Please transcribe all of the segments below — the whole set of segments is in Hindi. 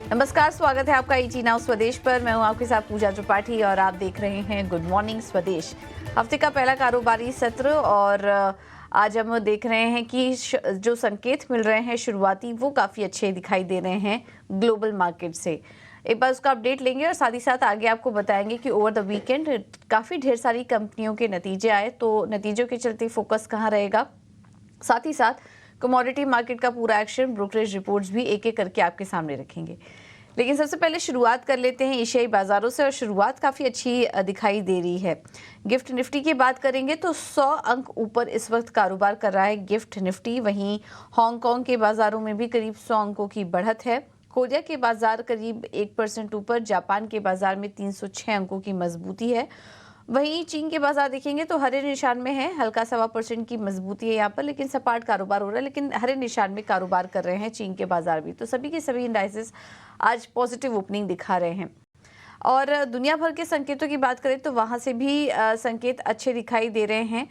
नमस्कार, स्वागत है आपका ईटी नाउ स्वदेश पर। मैं हूं आपके साथ पूजा त्रिपाठी और आप देख रहे हैं गुड मॉर्निंग स्वदेश। हफ्ते का पहला कारोबारी सत्र और आज हम देख रहे हैं कि जो संकेत मिल रहे हैं शुरुआती, वो काफ़ी अच्छे दिखाई दे रहे हैं ग्लोबल मार्केट से। एक बार उसका अपडेट लेंगे और साथ ही साथ आगे आपको बताएंगे कि ओवर द वीकेंड काफ़ी ढेर सारी कंपनियों के नतीजे आए, तो नतीजों के चलते फोकस कहाँ रहेगा। साथ ही साथ कमोडिटी मार्केट का पूरा एक्शन, ब्रोकरेज रिपोर्ट्स भी एक एक करके आपके सामने रखेंगे। लेकिन सबसे पहले शुरुआत कर लेते हैं एशियाई बाजारों से और शुरुआत काफ़ी अच्छी दिखाई दे रही है। गिफ्ट निफ्टी की बात करेंगे तो 100 अंक ऊपर इस वक्त कारोबार कर रहा है गिफ्ट निफ्टी। वहीं हांगकांग के बाजारों में भी करीब 100 अंकों की बढ़त है। कोरिया के बाजार करीब 1% ऊपर, जापान के बाजार में 306 अंकों की मजबूती है। वहीं चीन के बाजार देखेंगे तो हरे निशान में है, हल्का 1.25% की मजबूती है यहाँ पर, लेकिन सपाट कारोबार हो रहा है, लेकिन हरे निशान में कारोबार कर रहे हैं चीन के बाजार भी। तो सभी के सभी इंडाइसेस आज पॉजिटिव ओपनिंग दिखा रहे हैं। और दुनिया भर के संकेतों की बात करें तो वहाँ से भी संकेत अच्छे दिखाई दे रहे हैं।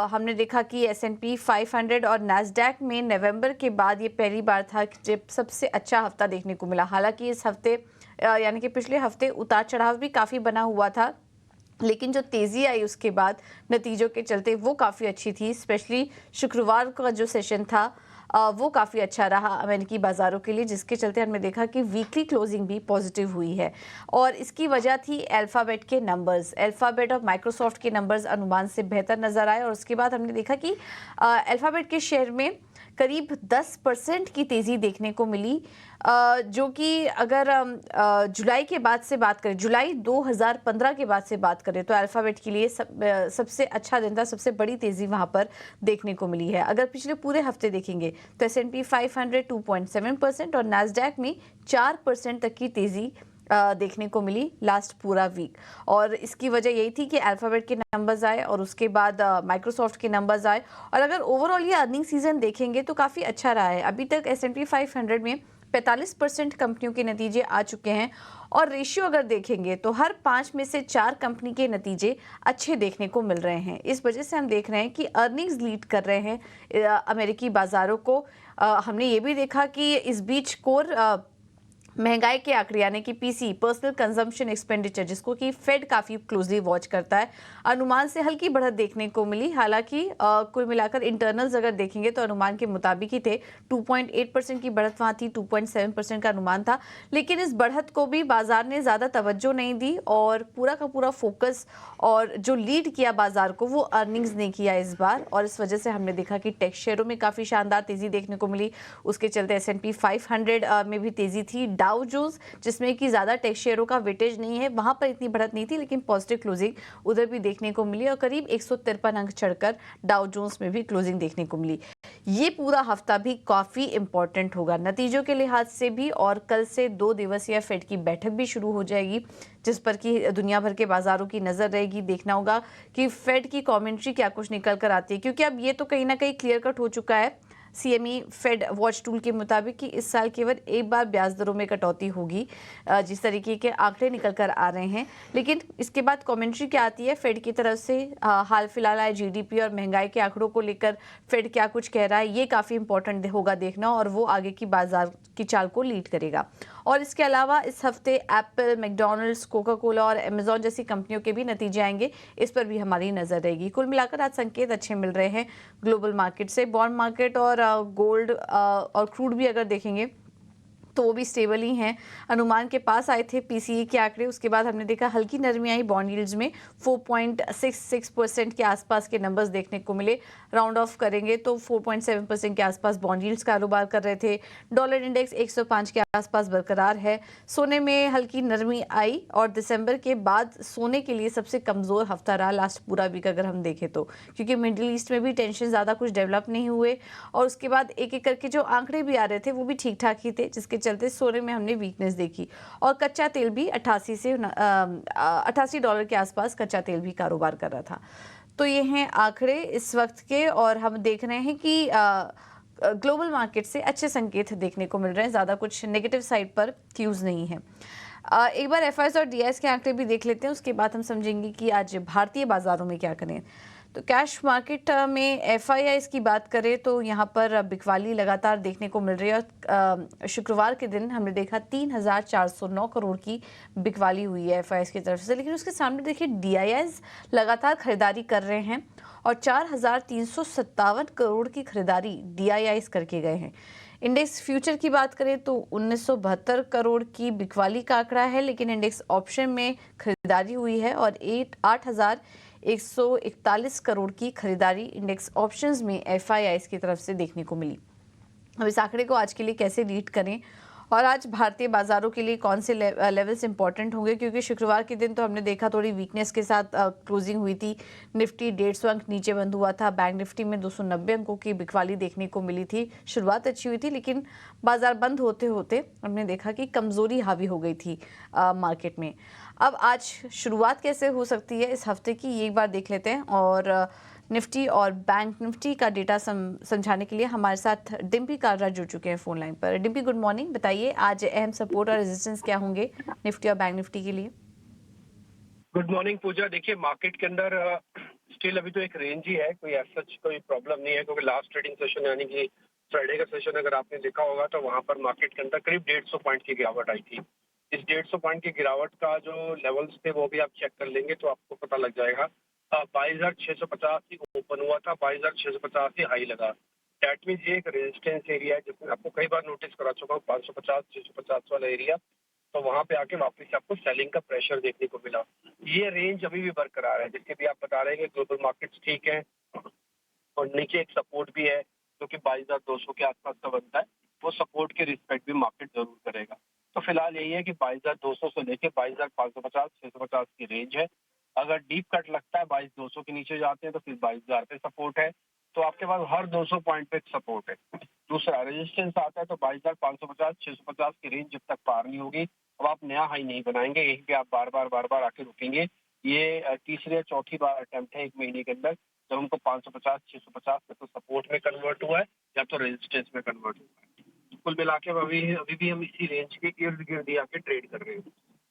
हमने देखा कि S&P 500 और नैस्डैक में नवंबर के बाद ये पहली बार था जब सबसे अच्छा हफ्ता देखने को मिला। हालांकि इस हफ्ते यानी कि पिछले हफ्ते उतार चढ़ाव भी काफ़ी बना हुआ था, लेकिन जो तेज़ी आई उसके बाद नतीजों के चलते वो काफ़ी अच्छी थी। स्पेशली शुक्रवार का जो सेशन था वो काफ़ी अच्छा रहा अमेरिकी बाज़ारों के लिए, जिसके चलते हमने देखा कि वीकली क्लोजिंग भी पॉजिटिव हुई है। और इसकी वजह थी अल्फ़ाबेट के नंबर्स। अल्फ़ाबेट और माइक्रोसॉफ्ट के नंबर्स अनुमान से बेहतर नज़र आए और उसके बाद हमने देखा कि अल्फ़ाबेट के शेयर में करीब 10% की तेज़ी देखने को मिली, जो कि अगर जुलाई के बाद से बात करें, जुलाई 2015 के बाद से बात करें तो अल्फ़ाबेट के लिए सबसे अच्छा दिन था, सबसे बड़ी तेज़ी वहाँ पर देखने को मिली है। अगर पिछले पूरे हफ्ते देखेंगे तो S&P 500 2.7% और नैस्डैक में 4% तक की तेज़ी देखने को मिली लास्ट पूरा वीक। और इसकी वजह यही थी कि अल्फ़ाबेट के नंबर्स आए और उसके बाद माइक्रोसॉफ्ट के नंबर्स आए। और अगर ओवरऑल ये अर्निंग सीजन देखेंगे तो काफ़ी अच्छा रहा है। अभी तक S&P 500 में 45% कंपनियों के नतीजे आ चुके हैं और रेशियो अगर देखेंगे तो हर 5 में से 4 कंपनी के नतीजे अच्छे देखने को मिल रहे हैं। इस वजह से हम देख रहे हैं कि अर्निंग्स लीड कर रहे हैं अमेरिकी बाज़ारों को। हमने ये भी देखा कि इस बीच कोर महंगाई के आंकड़े यानी कि पीसी, पर्सनल कंजम्पशन एक्सपेंडिचर, जिसको कि फेड काफ़ी क्लोजली वॉच करता है, अनुमान से हल्की बढ़त देखने को मिली। हालांकि कुल मिलाकर इंटरनल्स अगर देखेंगे तो अनुमान के मुताबिक ही थे। 2.8% की बढ़त वहाँ थी, 2.7% का अनुमान था, लेकिन इस बढ़त को भी बाजार ने ज़्यादा तवज्जो नहीं दी और पूरा का पूरा फोकस और जो लीड किया बाजार को वो अर्निंग्स ने किया इस बार। और इस वजह से हमने देखा कि टेक शेयरों में काफ़ी शानदार तेज़ी देखने को मिली। उसके चलते S&P 500 में भी तेज़ी थी। डाउ जोन्स, जिसमें कि ज़्यादा टेक शेयरों का वेटेज नहीं है, वहाँ पर इतनी बढ़त नहीं थी, लेकिन पॉजिटिव क्लोजिंग उधर भी देखने को मिली और करीब 153 अंक चढ़कर डाउ जोन्स में भी क्लोजिंग देखने को मिली। ये पूरा हफ्ता भी काफ़ी इंपॉर्टेंट होगा नतीजों के लिहाज से भी, और कल से 2 दिवसीय फेड की बैठक भी शुरू हो जाएगी, जिस पर कि दुनिया भर के बाजारों की नज़र रहेगी। देखना होगा कि फेड की कमेंट्री क्या कुछ निकल कर आती है, क्योंकि अब ये तो कहीं ना कहीं क्लियर कट हो चुका है CME फेड वॉच टूल के मुताबिक कि इस साल केवल एक बार ब्याज दरों में कटौती होगी, जिस तरीके के आंकड़े निकल कर आ रहे हैं। लेकिन इसके बाद कमेंट्री क्या आती है फेड की तरफ से, हाल फिलहाल आए GDP और महंगाई के आंकड़ों को लेकर फेड क्या कुछ कह रहा है, ये काफ़ी इंपॉर्टेंट होगा देखना, और वो आगे की बाजार की चाल को लीड करेगा। और इसके अलावा इस हफ्ते एप्पल, मैकडॉनल्ड्स, कोका कोला और अमेजॉन जैसी कंपनियों के भी नतीजे आएंगे, इस पर भी हमारी नज़र रहेगी। कुल मिलाकर आज संकेत अच्छे मिल रहे हैं ग्लोबल मार्केट से। बॉन्ड मार्केट और गोल्ड और क्रूड भी अगर देखेंगे तो वो भी स्टेबल ही हैं। अनुमान के पास आए थे PCE के आंकड़े, उसके बाद हमने देखा हल्की नरमी आई बॉन्ड यील्ड्स में, 4.66% के आसपास के नंबर्स देखने को मिले। राउंड ऑफ करेंगे तो 4.7% के आसपास बॉन्ड यील्ड्स कारोबार कर रहे थे। डॉलर इंडेक्स 105 के आसपास बरकरार है। सोने में हल्की नरमी आई और दिसंबर के बाद सोने के लिए सबसे कमज़ोर हफ्ता रहा लास्ट पूरा वीक अगर हम देखें तो, क्योंकि मिडिल ईस्ट में भी टेंशन ज़्यादा कुछ डेवलप नहीं हुए और उसके बाद एक एक करके जो आंकड़े भी आ रहे थे वो भी ठीक ठाक ही थे, जिसके चलते सोने में हमने वीकनेस देखी। और कच्चा तेल भी 88 डॉलर के आसपास कच्चा तेल भी कारोबार कर रहा था। तो ये हैं आंकड़े इस वक्त के, और हम देख रहे हैं कि ग्लोबल मार्केट से अच्छे संकेत देखने को मिल रहे हैं, ज़्यादा कुछ नेगेटिव साइड पर क्यूज नहीं है। एक बार FIs और DIs के आंकड़े भी देख लेते हैं, उसके बाद हम समझेंगे कि आज भारतीय बाजारों में क्या करें। तो कैश मार्केट में एफआईआईज़ की बात करें तो यहाँ पर बिकवाली लगातार देखने को मिल रही है और शुक्रवार के दिन हमने देखा 3,409 करोड़ की बिकवाली हुई है एफआईआईज़ की तरफ से। लेकिन उसके सामने देखिए डीआईआईज़ लगातार खरीदारी कर रहे हैं और 4,357 करोड़ की खरीदारी डीआईआईज़ करके गए हैं। इंडेक्स फ्यूचर की बात करें तो 1972 करोड़ की बिकवाली का आंकड़ा है, लेकिन इंडेक्स ऑप्शन में खरीदारी हुई है और 8,141 करोड़ की खरीदारी इंडेक्स ऑप्शंस में एफआईआईज़ की तरफ से देखने को मिली। अब इस आंकड़े को आज के लिए कैसे रीड करें और आज भारतीय बाजारों के लिए कौन से लेवल्स इंपॉर्टेंट होंगे, क्योंकि शुक्रवार के दिन तो हमने देखा थोड़ी वीकनेस के साथ क्लोजिंग हुई थी। निफ्टी 150 अंक नीचे बंद हुआ था। बैंक निफ्टी में 290 अंकों की बिकवाली देखने को मिली थी। शुरुआत अच्छी हुई थी, लेकिन बाजार बंद होते होते हमने देखा कि कमजोरी हावी हो गई थी मार्केट में। अब आज शुरुआत कैसे हो सकती है इस हफ्ते की, ये एक बार देख लेते हैं। और निफ्टी और बैंक निफ्टी का डेटा समझाने के लिए हमारे साथ डिम्पी कालरा जुड़ चुके हैं फोन लाइन पर। Dimpy, good morning. बताइए आज अहम सपोर्ट और रेजिस्टेंस क्या होंगे निफ्टी और बैंक निफ्टी के लिए? गुड मॉर्निंग पूजा। देखिए, मार्केट के अंदर स्टिल अभी तो एक रेंज ही है, कोई ऐसा कोई प्रॉब्लम नहीं है, क्योंकि लास्ट ट्रेडिंग सेशन यानी कि फ्राइडे का सेशन अगर आपने देखा होगा तो वहां पर मार्केट के अंदर करीब 150 पॉइंट की गिरावट आई थी। इस 150 पॉइंट की गिरावट का जो लेवल्स थे वो भी आप चेक कर लेंगे तो आपको पता लग जाएगा। 22,650 ही ओपन हुआ था, 22,650 ही हाई लगा। दैट मीन्स ये एक रेजिस्टेंस एरिया है जिसमें आपको कई बार नोटिस करा चुका हूँ, 550 650 वाला एरिया। तो वहां पे आके वापस आपको सेलिंग का प्रेशर देखने को मिला। ये रेंज अभी भी बरकरार है, जिसके भी आप बता रहे हैं कि ग्लोबल मार्केट्स ठीक है और नीचे एक सपोर्ट भी है जो कि 22,200 के आसपास का बनता है। वो सपोर्ट के रिस्पेक्ट भी मार्केट जरूर करेगा। तो फिलहाल यही है कि 22,200 से लेके 22,550 650 की रेंज है। अगर डीप कट लगता है 22,200 के नीचे जाते हैं तो फिर 22,000 पे सपोर्ट है। तो आपके पास हर 200 पॉइंट पे एक सपोर्ट है। दूसरा रेजिस्टेंस आता है तो 22,550 650 की रेंज जब तक पार नहीं होगी अब आप नया हाई नहीं बनाएंगे, यहीं पे आप बार बार आके रुकेंगे। ये तीसरी या चौथी बार अटेम्प्ट है एक महीने के अंदर जब उनको 550 650 में तो सपोर्ट में कन्वर्ट हुआ है या तो रेजिस्टेंस में कन्वर्ट हुआ है। कुल मिला के अभी अभी भी हम इसी रेंज के इर्द गिर्द आके ट्रेड कर रहे हैं।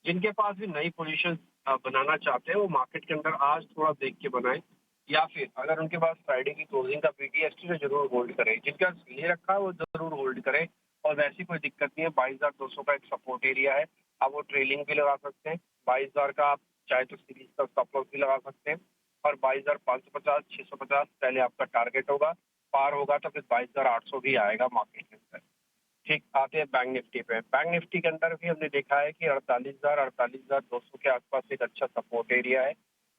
जिनके पास भी नई पोजीशन बनाना चाहते हैं वो मार्केट के अंदर आज थोड़ा देख के बनाए, या फिर अगर उनके पास फ्राइडे की क्लोजिंग का बीटीएसटी तो जरूर होल्ड करें। जिनका ले रखा है वो जरूर होल्ड करें और वैसी कोई दिक्कत नहीं है। 22,200 का एक सपोर्ट एरिया है, आप वो ट्रेलिंग भी लगा सकते हैं। 22,000 का आप चाहे तो सीरीज का स्टॉप लॉस भी लगा सकते हैं और 22,550 650 पहले आपका टारगेट होगा। पार होगा तो फिर 22,800 भी आएगा मार्केट के अंदर। ठीक, आते हैं बैंक निफ्टी पे। बैंक निफ्टी के अंदर भी हमने देखा है कि 48,200 के आसपास एक अच्छा सपोर्ट एरिया है,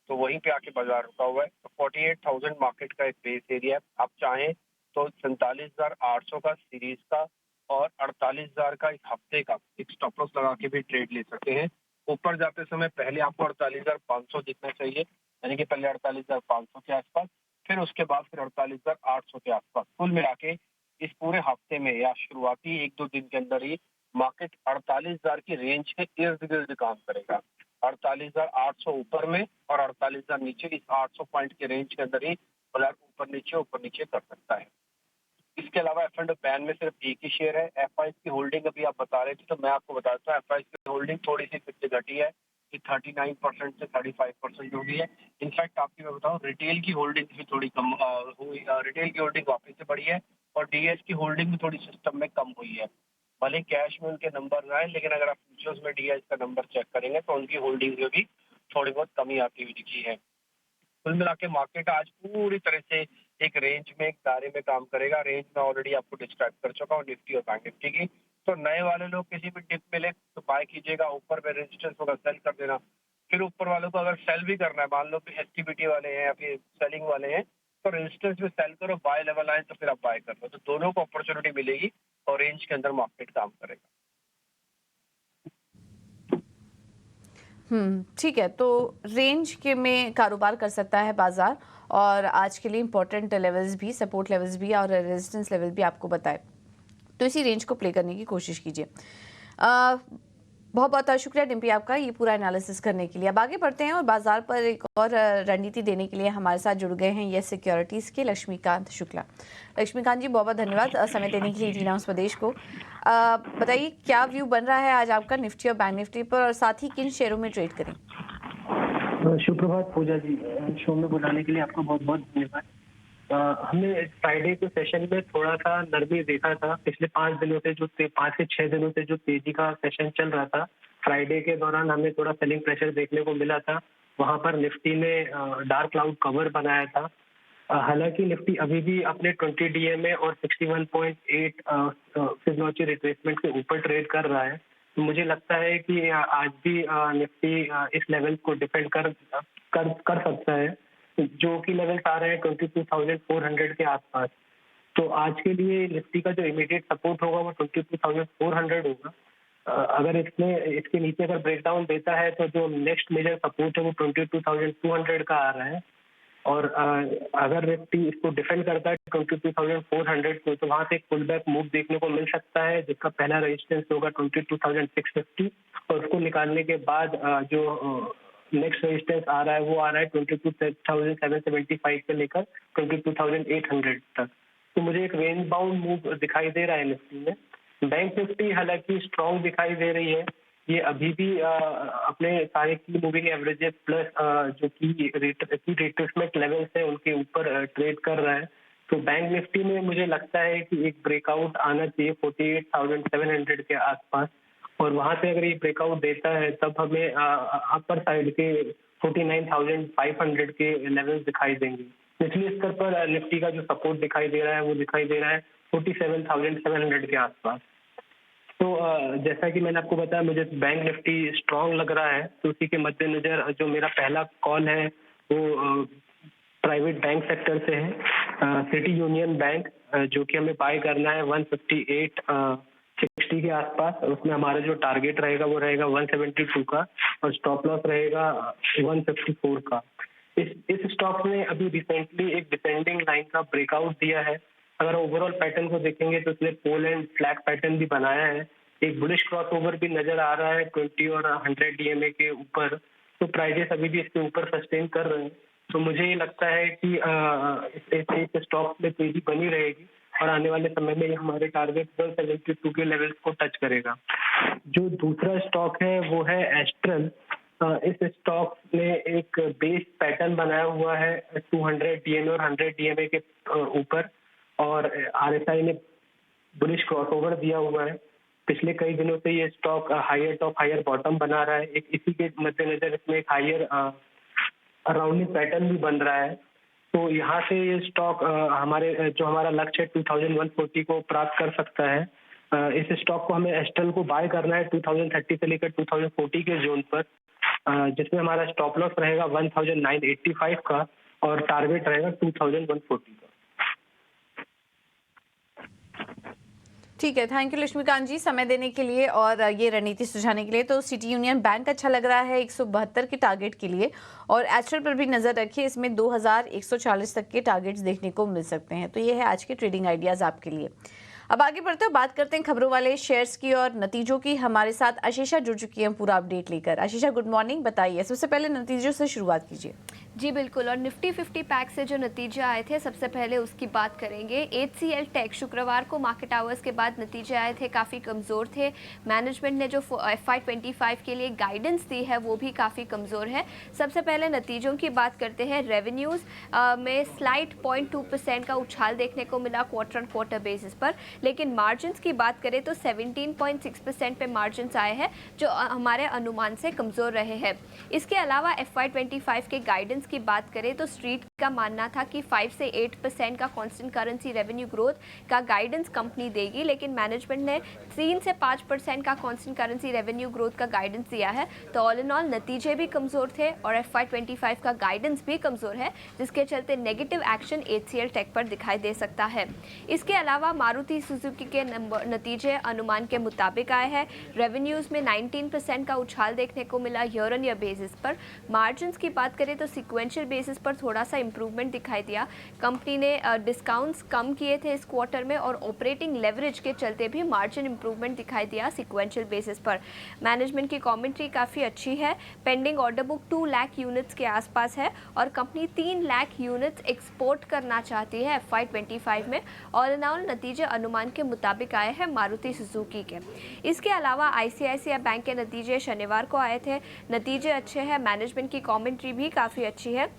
तो वहीं पे आके बाजार रुका हुआ है। तो 48,000 मार्केट का एक बेस एरिया है। आप चाहें तो 47,800 का सीरीज का और 48,000 का एक हफ्ते का एक स्टॉप लॉस लगा के भी ट्रेड ले सकते हैं। ऊपर जाते समय पहले आपको 48,500 दिखना चाहिए, यानी कि पहले 48,500 के आसपास, फिर उसके बाद फिर 48,800 के आसपास। कुल मिला के इस पूरे हफ्ते में या शुरुआती 1-2 दिन के अंदर ही मार्केट 48,000 की रेंज के इर्द गिर्द काम करेगा। 48,800 ऊपर में और 48,000 नीचे, इस 800 पॉइंट के रेंज के अंदर ही बाजार ऊपर नीचे कर सकता है। इसके अलावा एफ एंड बैन में सिर्फ एक ही शेयर है। एफआई की होल्डिंग अभी आप बता रहे थे तो मैं आपको बताता हूँ एफआई की होल्डिंग थोड़ी सी फिर से घटी है कि 39% से 35% हो गई है। इनफैक्ट आपकी मैं बताऊँ रिटेल की होल्डिंग भी थोड़ी कम हुई, रिटेल की होल्डिंग वापस से बढ़ी है और डीएस की होल्डिंग भी थोड़ी सिस्टम में कम हुई है। भले कैश में उनके नंबर आए लेकिन अगर आप फ्यूचर्स में डीएस का नंबर चेक करेंगे तो उनकी होल्डिंग में भी थोड़ी बहुत कमी आती हुई दिखी है। कुल मिला के मार्केट आज पूरी तरह से एक रेंज में, एक दायरे में काम करेगा। रेंज में ऑलरेडी आपको डिस्क्राइब कर चुका हूँ निफ्टी और बैंक निफ्टी की। तो नए वाले लोग किसी भी डिप मिले तो बाय कीजिएगा, ऊपर में रेजिस्टेंस होगा सेल कर देना। फिर ऊपर वालों को अगर सेल भी करना है, मान लो कि एसटीबीटी वाले हैं या फिर सेलिंग वाले हैं, तो रेजिस्टेंस में सेल करो, बाय लेवल आए तो फिर आप बाय कर लो। तो दोनों को अपॉर्चुनिटी मिलेगी और रेंज के अंदर मार्केट काम करेगा। ठीक है। तो रेंज के में कारोबार कर सकता है बाजार और आज के लिए इंपॉर्टेंट लेवल्स भी, सपोर्ट लेवल्स भी और रेजिस्टेंस लेवल भी आपको बताए, तो इसी रेंज को प्ले करने की कोशिश कीजिए। बहुत बहुत शुक्रिया डिम्पी आपका ये पूरा एनालिसिस करने के लिए। अब आगे बढ़ते हैं और बाजार पर एक और रणनीति देने के लिए हमारे साथ जुड़ गए हैं यस सिक्योरिटीज़ के लक्ष्मीकांत शुक्ला। लक्ष्मीकांत जी, बहुत बहुत धन्यवाद समय देने के लिए टीना स्वदेश को। बताइए क्या व्यू बन रहा है आज आपका निफ्टी और बैंक निफ्टी पर और साथ ही किन शेयरों में ट्रेड करें? सुप्रभात पूजा जी, शो में बुलाने के लिए आपका बहुत बहुत धन्यवाद। हमने फ्राइडे के सेशन में थोड़ा सा नरमी देखा था। पिछले 5 दिनों से 5 से 6 दिनों से जो तेजी का सेशन चल रहा था, फ्राइडे के दौरान हमें थोड़ा सेलिंग प्रेशर देखने को मिला था। वहां पर निफ्टी ने डार्क क्लाउड कवर बनाया था। हालांकि निफ्टी अभी भी अपने 20 डीएमए और 61.8 फिबोनाची रिट्रेसमेंट के ऊपर ट्रेड कर रहा है। तो मुझे लगता है कि आज भी निफ्टी इस लेवल को डिफेंड कर सकता है, जो कि लेवल्स आ रहे हैं 22,400 के आसपास। तो आज के लिए निफ्टी का जो इमीडिएट सपोर्ट होगा वो 22,400 होगा। अगर इसके नीचे अगर ब्रेकडाउन देता है तो जो नेक्स्ट मेजर सपोर्ट है वो 22,200 का आ रहा है। और अगर निफ्टी इसको डिफेंड करता है 22,400 को, तो वहां से एक पुल बैक मूव देखने को मिल सकता है, जिसका पहला रेजिस्टेंस होगा 22,650 और उसको निकालने के बाद जो नेक्स्ट रेजिस्टेंस आ रहा है वो आ रहा है 22,775 से लेकर 22,800 तक। तो मुझे एक रेंज बाउंड मूव दिखाई दे रहा है निफ्टी में। बैंक निफ्टी हालांकि स्ट्रॉन्ग दिखाई दे रही है। ये अभी भी अपने सारे की मूविंग एवरेजेस प्लस जो की रिट्रेसमेंट लेवल्स है उनके ऊपर ट्रेड कर रहा है। तो बैंक निफ्टी में मुझे लगता है कि एक ब्रेकआउट आना चाहिए 48,700 के आसपास, और वहां से अगर ये ब्रेकआउट देता है तब हमें अपर साइड के 49,500 के लेवल्स दिखाई देंगे। निचले स्तर पर निफ्टी का जो सपोर्ट दिखाई दे रहा है वो दिखाई दे रहा है 47,700 के आसपास। तो जैसा कि मैंने आपको बताया, मुझे बैंक निफ्टी स्ट्रांग लग रहा है। तो उसी के मद्देनजर जो मेरा पहला कॉल है वो प्राइवेट बैंक सेक्टर से है, सिटी यूनियन बैंक, जो कि हमें बाय करना है 158.60 के आसपास। उसमें हमारा जो टारगेट रहेगा वो रहेगा 172 का और स्टॉप लॉस रहेगा 154 का। इस स्टॉक ने अभी रिसेंटली एक डिसेंडिंग लाइन का ब्रेकआउट दिया है। अगर ओवरऑल पैटर्न को देखेंगे तो इसने पोल एंड फ्लैग पैटर्न भी बनाया है। एक बुलिश क्रॉसओवर भी नजर आ रहा है 20 और 100 डीएमए के ऊपर। तो प्राइजेस अभी भी इसके ऊपर सस्टेन कर रहे हैं। तो मुझे ये लगता है कि इस स्टॉक में तेजी बनी रहेगी और आने वाले समय में हमारे टारगेट 172 के लेवल्स को टच करेगा। जो दूसरा स्टॉक है वो है एस्ट्रल। इस स्टॉक ने एक बेस पैटर्न बनाया हुआ है 200 डीएमए और 100 डीएमए के ऊपर, और आरएसआई ने बुलिश क्रॉसओवर दिया हुआ है। पिछले कई दिनों से ये stock higher top higher bottom बना रहा है। एक इसी के मद्देनजर इसमें एक हायर राउंडिंग पैटर्न भी बन रहा है। तो यहाँ से ये स्टॉक हमारा लक्ष्य है 2140 को प्राप्त कर सकता है। इस स्टॉक को हमें एस्ट्रल को बाय करना है 2030 से लेकर 2040 के जोन पर, जिसमें हमारा स्टॉप लॉस रहेगा 1985 का और टारगेट रहेगा 2140 का। ठीक है, थैंक यू लक्ष्मीकांत जी समय देने के लिए और ये रणनीति सुझाने के लिए। तो सिटी यूनियन बैंक अच्छा लग रहा है 172 के टारगेट के लिए, और एस्ट्रल पर भी नजर रखिए, इसमें 2140 तक के टारगेट्स देखने को मिल सकते हैं। तो ये है आज के ट्रेडिंग आइडियाज आपके लिए। अब आगे बढ़ते हैं, बात करते हैं खबरों वाले शेयर्स की और नतीजों की। हमारे साथ आशीषा जुड़ चुकी है पूरा अपडेट लेकर। आशीषा गुड मॉर्निंग, बताइए सबसे पहले नतीजों से शुरुआत कीजिए। जी बिल्कुल, और निफ्टी 50 पैक से जो नतीजे आए थे सबसे पहले उसकी बात करेंगे। HCL टेक शुक्रवार को मार्केट आवर्स के बाद नतीजे आए थे, काफ़ी कमज़ोर थे। मैनेजमेंट ने जो FY25 के लिए गाइडेंस दी है वो भी काफ़ी कमज़ोर है। सबसे पहले नतीजों की बात करते हैं। रेवेन्यूज़ में स्लाइट 0.2% का उछाल देखने को मिला क्वार्टर ऑन क्वार्टर बेसिस पर, लेकिन मार्जिन्स की बात करें तो 17.6% पे मार्जिन्स आए हैं, जो हमारे अनुमान से कमज़ोर रहे हैं। इसके अलावा FY25 के गाइडेंस की बात करें तो स्ट्रीट का मानना था कि 5 से 8% का कांस्टेंट करेंसी रेवेन्यू ग्रोथ का गाइडेंस कंपनी देगी, लेकिन मैनेजमेंट ने 3 से 5% का कांस्टेंट करेंसी रेवेन्यू ग्रोथ का गाइडेंस दिया है। तो ऑल इन ऑल नतीजे भी कमज़ोर थे और FY25 का गाइडेंस भी कमज़ोर है, जिसके चलते नेगेटिव एक्शन HCL टेक पर दिखाई दे सकता है। इसके अलावा मारुति सुजुकी के नतीजे अनुमान के मुताबिक आए हैं। रेवेन्यूज़ में 19% का उछाल देखने को मिला ईयर ऑन ईयर बेसिस पर। मार्जिन्स की बात करें तो सिक्वेंशियल बेसिस पर थोड़ा सा इंप्रूवमेंट दिखाई दिया। कंपनी ने डिस्काउंट्स कम किए थे इस क्वार्टर में और ऑपरेटिंग लेवरेज के चलते भी मार्जिन इंप्रूवमेंट दिखाई दिया सिक्वेंशियल बेसिस पर। मैनेजमेंट की कमेंट्री काफ़ी अच्छी है। Pending order book 2 lakh units के आसपास है और कंपनी 3 लाख यूनिट्स एक्सपोर्ट करना चाहती है FY25 में। ऑल इन ऑल नतीजे अनुमान अनुमान के मुताबिक आए हैं मारुति सुजुकी के। इसके अलावा आईसीआईसीआई बैंक के नतीजे शनिवार को आए थे, नतीजे अच्छे हैं, मैनेजमेंट की कमेंट्री भी काफ़ी अच्छी है।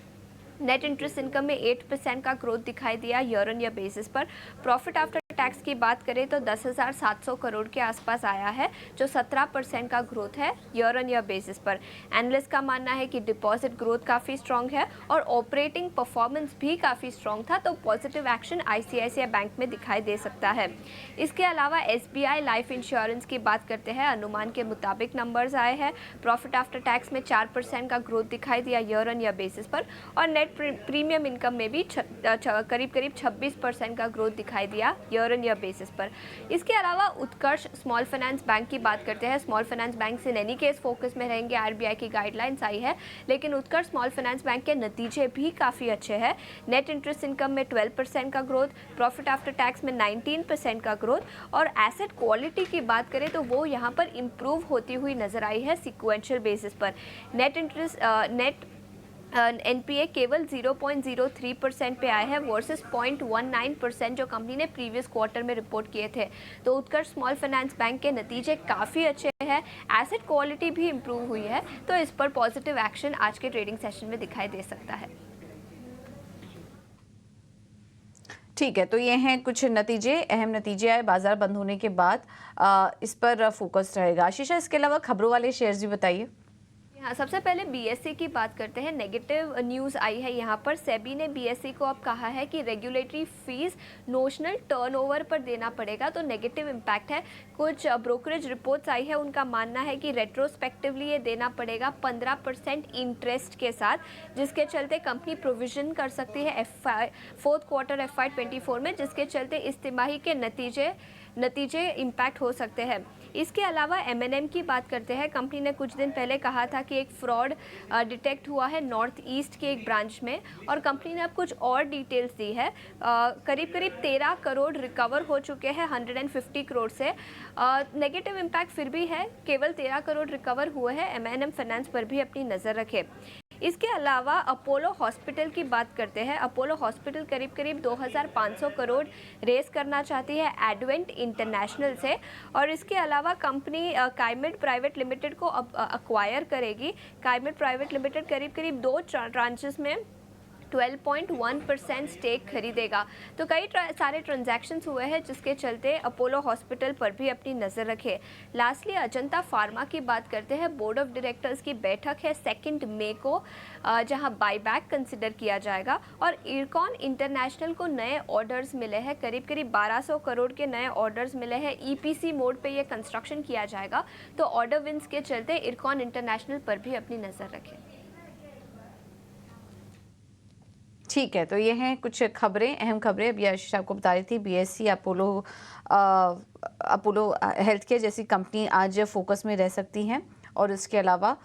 नेट इंटरेस्ट इनकम में 8% का ग्रोथ दिखाई दिया ईयर ऑन ईयर बेसिस पर। प्रॉफिट आफ्टर टैक्स की बात करें तो 10,700 करोड़ के आसपास आया है, जो 17% का ग्रोथ है ईयर ऑन ईयर बेसिस पर। एनालिस्ट का मानना है कि डिपॉजिट ग्रोथ काफ़ी स्ट्रॉन्ग है और ऑपरेटिंग परफॉर्मेंस भी काफ़ी स्ट्रॉन्ग था, तो पॉजिटिव एक्शन आईसीआईसीआई बैंक में दिखाई दे सकता है। इसके अलावा एसबीआई लाइफ इंश्योरेंस की बात करते हैं, अनुमान के मुताबिक नंबर्स आए हैं। प्रॉफिट आफ्टर टैक्स में 4% का ग्रोथ दिखाई दिया ईयर ऑन ईयर बेसिस पर, और नेट प्रीमियम इनकम में भी करीब 26% का ग्रोथ दिखाई दिया ईयर ऑन ईयर बेसिस पर। इसके अलावा उत्कर्ष स्मॉल फाइनेंस बैंक की बात करते हैं। स्मॉल फाइनेंस बैंक से इन एनी केस फोकस में रहेंगे, आरबीआई की गाइडलाइंस आई है, लेकिन उत्कर्ष स्मॉल फाइनेंस बैंक के नतीजे भी काफ़ी अच्छे हैं। नेट इंटरेस्ट इनकम में 12% का ग्रोथ, प्रॉफिट आफ्टर टैक्स में 19% का ग्रोथ, और एसेट क्वालिटी की बात करें तो वो यहाँ पर इम्प्रूव होती हुई नजर आई है सिक्वेंशियल बेसिस पर। नेट एनपीए केवल 0.03% पे आए हैं वर्सेस 0.19% जो कंपनी ने प्रीवियस क्वार्टर में रिपोर्ट किए थे। तो उत्कर्ष स्मॉल फाइनेंस बैंक के नतीजे काफ़ी अच्छे हैं, एसेट क्वालिटी भी इम्प्रूव हुई है, तो इस पर पॉजिटिव एक्शन आज के ट्रेडिंग सेशन में दिखाई दे सकता है। ठीक है, तो ये हैं कुछ नतीजे, अहम नतीजे आए बाजार बंद होने के बाद, इस पर फोकस रहेगा। आशीषा, इसके अलावा खबरों वाले शेयर्स भी बताइए। हाँ, सबसे पहले बीएसई की बात करते हैं। नेगेटिव न्यूज़ आई है यहाँ पर। सेबी ने बीएसई को अब कहा है कि रेगुलेटरी फीस नोशनल टर्नओवर पर देना पड़ेगा, तो नेगेटिव इम्पैक्ट है। कुछ ब्रोकरेज रिपोर्ट्स आई है, उनका मानना है कि रेट्रोस्पेक्टिवली ये देना पड़ेगा 15% इंटरेस्ट के साथ, जिसके चलते कंपनी प्रोविजन कर सकती है फोर्थ क्वार्टर FY24 में, जिसके चलते इस तिमाही के नतीजे इम्पैक्ट हो सकते हैं। इसके अलावा M&M की बात करते हैं। कंपनी ने कुछ दिन पहले कहा था कि एक फ्रॉड डिटेक्ट हुआ है नॉर्थ ईस्ट के एक ब्रांच में, और कंपनी ने अब कुछ और डिटेल्स दी है। करीब 13 करोड़ रिकवर हो चुके हैं 150 करोड़ से। नेगेटिव इम्पैक्ट फिर भी है, केवल 13 करोड़ रिकवर हुए हैं। M&M फाइनेंस पर भी अपनी नज़र रखें। इसके अलावा अपोलो हॉस्पिटल की बात करते हैं। अपोलो हॉस्पिटल करीब 2,500 करोड़ रेस करना चाहती है एडवेंट इंटरनेशनल से, और इसके अलावा कंपनी काइमेड प्राइवेट लिमिटेड को अक्वायर करेगी। काइमेड प्राइवेट लिमिटेड करीब 2 ट्रांचेस में 12.1% स्टेक खरीदेगा। तो कई सारे ट्रांजैक्शंस हुए हैं, जिसके चलते अपोलो हॉस्पिटल पर भी अपनी नज़र रखें। लास्टली अजंता फार्मा की बात करते हैं। बोर्ड ऑफ डायरेक्टर्स की बैठक है 2 मई को, जहां बायबैक कंसिडर किया जाएगा। और इरकॉन इंटरनेशनल को नए ऑर्डर्स मिले हैं, करीब 1200 करोड़ के नए ऑर्डर्स मिले हैं। ईपीसी मोड पे ये कंस्ट्रक्शन किया जाएगा, तो ऑर्डर विंस के चलते इरकॉन इंटरनेशनल पर भी अपनी नज़र रखें। ठीक है, तो ये हैं कुछ खबरें, अहम खबरें। अभी आशीषा आपको बता रही थी बीएसई अपोलो हेल्थ केयर जैसी कंपनी आज फोकस में रह सकती हैं, और इसके अलावा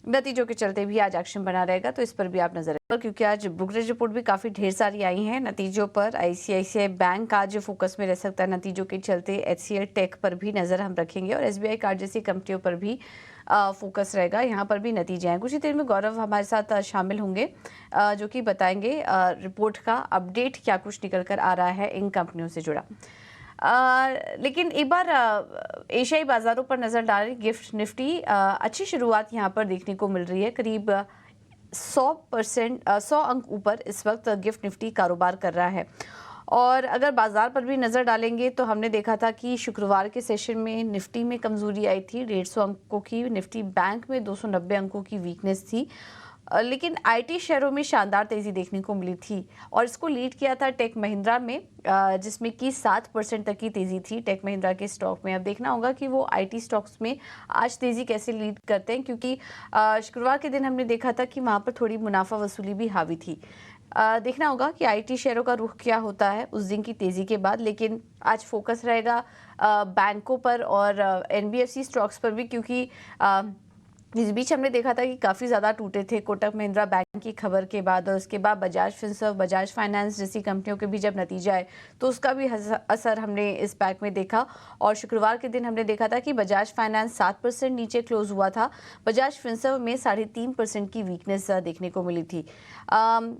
नतीजों के चलते भी आज एक्शन बना रहेगा, तो इस पर भी आप नजर रखें, क्योंकि आज ब्रोकरेज रिपोर्ट भी काफ़ी ढेर सारी आई हैं नतीजों पर। आईसीआईसीआई बैंक आज फोकस में रह सकता है नतीजों के चलते। HCL टेक पर भी नज़र हम रखेंगे, और SBI कार्ड जैसी कंपनियों पर भी फोकस रहेगा। यहाँ पर भी नतीजे हैं। कुछ ही देर में गौरव हमारे साथ शामिल होंगे, जो कि बताएंगे रिपोर्ट का अपडेट क्या कुछ निकल कर आ रहा है इन कंपनियों से जुड़ा। लेकिन एक बार एशियाई बाजारों पर नज़र डालें। गिफ्ट निफ्टी अच्छी शुरुआत यहाँ पर देखने को मिल रही है। करीब 100 अंक ऊपर इस वक्त गिफ्ट निफ्टी कारोबार कर रहा है। और अगर बाजार पर भी नज़र डालेंगे तो हमने देखा था कि शुक्रवार के सेशन में निफ्टी में कमज़ोरी आई थी, 150 अंकों की। निफ्टी बैंक में 290 अंकों की वीकनेस थी, लेकिन आईटी शेयरों में शानदार तेज़ी देखने को मिली थी, और इसको लीड किया था टेक महिंद्रा में, जिसमें कि 7% तक की तेज़ी थी टेक महिंद्रा के स्टॉक में। अब देखना होगा कि वो आईटी स्टॉक्स में आज तेज़ी कैसे लीड करते हैं, क्योंकि शुक्रवार के दिन हमने देखा था कि वहाँ पर थोड़ी मुनाफा वसूली भी हावी थी। देखना होगा कि आईटी शेयरों का रुख क्या होता है उस दिन की तेज़ी के बाद, लेकिन आज फोकस रहेगा बैंकों पर और एनबीएफसी स्टॉक्स पर भी, क्योंकि इस बीच हमने देखा था कि काफ़ी ज़्यादा टूटे थे कोटक महिंद्रा बैंक की खबर के बाद, और उसके बाद बजाज फिनसर्व, बजाज फाइनेंस जैसी कंपनियों के भी जब नतीजा आए तो उसका भी असर हमने इस पैक में देखा। और शुक्रवार के दिन हमने देखा था कि बजाज फाइनेंस 7% नीचे क्लोज हुआ था, बजाज फिनसर्व में 3.5% की वीकनेस देखने को मिली थी।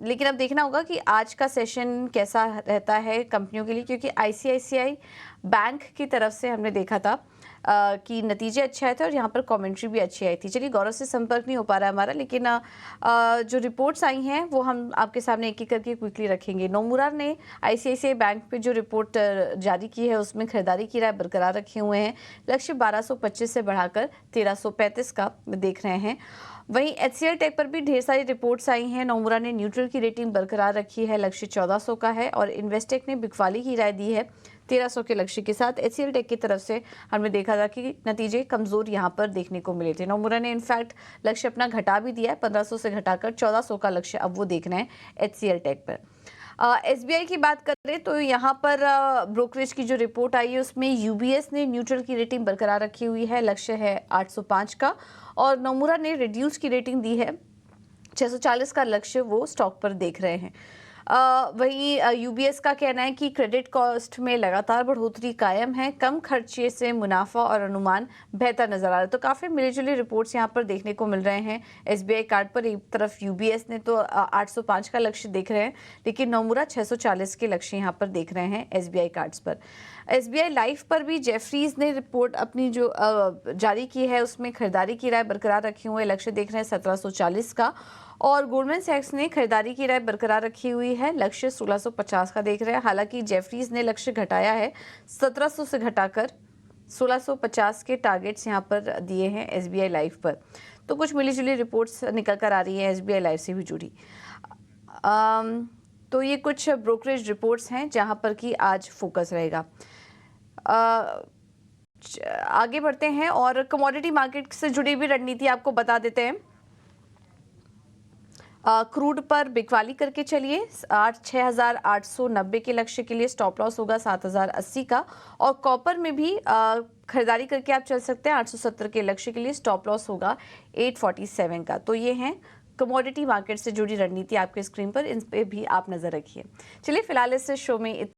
लेकिन अब देखना होगा कि आज का सेशन कैसा रहता है कंपनियों के लिए, क्योंकि ICICI बैंक की तरफ से हमने देखा था कि नतीजे अच्छे आए थे और यहाँ पर कमेंट्री भी अच्छी आई थी। चलिए, गौरव से संपर्क नहीं हो पा रहा है हमारा, लेकिन जो रिपोर्ट्स आई हैं वो हम आपके सामने एक एक करके क्विकली रखेंगे। नोमुरा ने ICICI बैंक पे जो रिपोर्ट जारी की है उसमें खरीदारी की राय बरकरार रखे हुए हैं, लक्ष्य 1225 से बढ़ाकर 1335 का देख रहे हैं। वहीं HCL टेक पर भी ढेर सारी रिपोर्ट्स आई हैं। नोमुरा ने न्यूट्रल की रेटिंग बरकरार रखी है, लक्ष्य 1400 का है, और इन्वेस्टेक ने बिकवाली की राय दी है 1300 के लक्ष्य के साथ। HCL टेक की तरफ से हमने देखा था कि नतीजे कमजोर यहां पर देखने को मिले थे। नोमुरा ने इनफैक्ट लक्ष्य अपना घटा भी दिया है, 1500 से घटाकर 1400 का लक्ष्य अब वो देख रहे हैं HCL टेक पर। SBI की बात करें तो यहाँ पर ब्रोकरेज की जो रिपोर्ट आई है उसमें UBS ने न्यूट्रल की रेटिंग बरकरार रखी हुई है, लक्ष्य है 805 का, और नोमुरा ने रिड्यूस की रेटिंग दी है 640 का लक्ष्य वो स्टॉक पर देख रहे हैं। वहीं UBS का कहना है कि क्रेडिट कॉस्ट में लगातार बढ़ोतरी कायम है, कम खर्चे से मुनाफा और अनुमान बेहतर नजर आ रहा है। तो काफ़ी मिली-जुली रिपोर्ट्स यहाँ पर देखने को मिल रहे हैं। SBI कार्ड पर एक तरफ UBS ने तो 805 का लक्ष्य देख रहे हैं, लेकिन नोमुरा 640 के लक्ष्य यहाँ पर देख रहे हैं SBI कार्ड्स पर। SBI लाइफ पर भी जेफरीज ने रिपोर्ट अपनी जो जारी की है उसमें खरीदारी की राय बरकरार रखी हुई है, लक्ष्य देख रहे हैं 1740 का, और गोल्डमैन सैक्स ने खरीदारी की राय बरकरार रखी हुई है, लक्ष्य 1650 का देख रहे हैं। हालांकि जेफरीज ने लक्ष्य घटाया है, 1700 से घटाकर 1650 के टारगेट्स यहां पर दिए हैं SBI लाइफ पर। तो कुछ मिलीजुली रिपोर्ट्स निकल कर आ रही है SBI लाइफ से भी जुड़ी। तो ये कुछ ब्रोकरेज रिपोर्ट्स हैं जहां पर कि आज फोकस रहेगा। आगे बढ़ते हैं और कमोडिटी मार्केट से जुड़ी भी रणनीति आपको बता देते हैं। क्रूड पर बिकवाली करके चलिए, 6890 के लक्ष्य के लिए स्टॉप लॉस होगा 7080 का, और कॉपर में भी खरीदारी करके आप चल सकते हैं, 870 के लक्ष्य के लिए स्टॉप लॉस होगा 847 का। तो ये हैं कमोडिटी मार्केट से जुड़ी रणनीति आपके स्क्रीन पर, इन पे भी आप नजर रखिए। चलिए, फिलहाल इस शो में